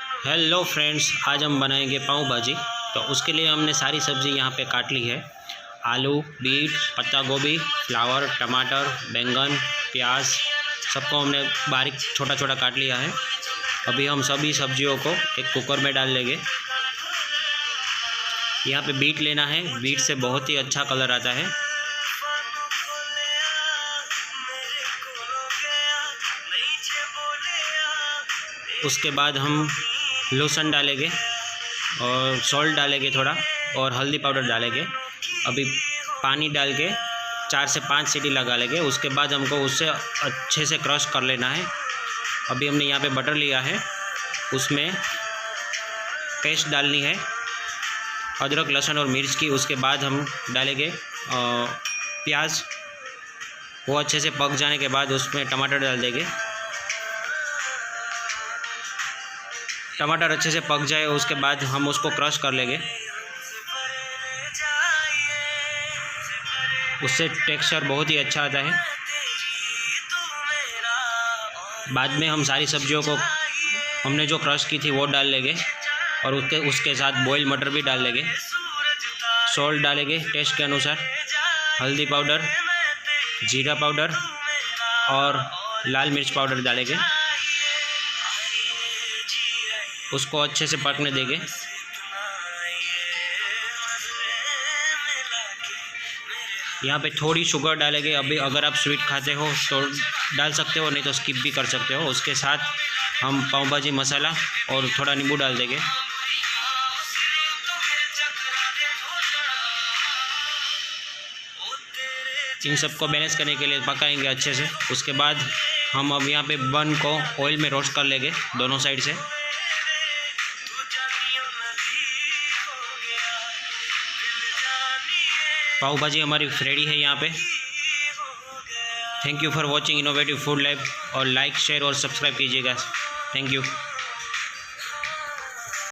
Hello friends, आज हम बनाएंगे पाव भाजी। तो उसके लिए हमने सारी सब्ज़ी यहाँ पे काट ली है। आलू, बीट, पत्ता गोभी, फ्लावर, टमाटर, बैंगन, प्याज, सबको हमने बारीक छोटा छोटा काट लिया है। अभी हम सभी सब्जियों को एक कुकर में डाल लेंगे। यहाँ पे बीट लेना है, बीट से बहुत ही अच्छा कलर आता है। उसके बाद हम लहसुन डालेंगे और सॉल्ट डालेंगे थोड़ा, और हल्दी पाउडर डालेंगे। अभी पानी डाल के 4 से 5 सीटी लगा लेंगे। उसके बाद हमको उससे अच्छे से क्रश कर लेना है। अभी हमने यहाँ पे बटर लिया है, उसमें पेस्ट डालनी है अदरक, लहसुन और मिर्च की। उसके बाद हम डालेंगे प्याज। वो अच्छे से पक जाने के बाद उसमें टमाटर डाल देंगे। टमाटर अच्छे से पक जाए उसके बाद हम उसको क्रश कर लेंगे। उससे टेक्सचर बहुत ही अच्छा आता है। बाद में हम सारी सब्जियों को हमने जो क्रश की थी वो डाल लेंगे, और उसके साथ बॉयल मटर भी डाल लेंगे। सॉल्ट डालेंगे टेस्ट के अनुसार, हल्दी पाउडर, जीरा पाउडर और लाल मिर्च पाउडर डालेंगे। उसको अच्छे से पकने देंगे। यहाँ पे थोड़ी शुगर डालेंगे। अभी अगर आप स्वीट खाते हो तो डाल सकते हो, नहीं तो स्किप भी कर सकते हो। उसके साथ हम पाव भाजी मसाला और थोड़ा नींबू डाल देंगे। इन सबको बैलेंस करने के लिए पकाएंगे अच्छे से। उसके बाद हम अब यहाँ पे बन को ऑयल में रोस्ट कर लेंगे दोनों साइड से। पाव भाजी हमारी रेडी है यहाँ पे। Thank you for watching innovative food lab, और लाइक, शेयर और सब्सक्राइब कीजिएगा। Thank you.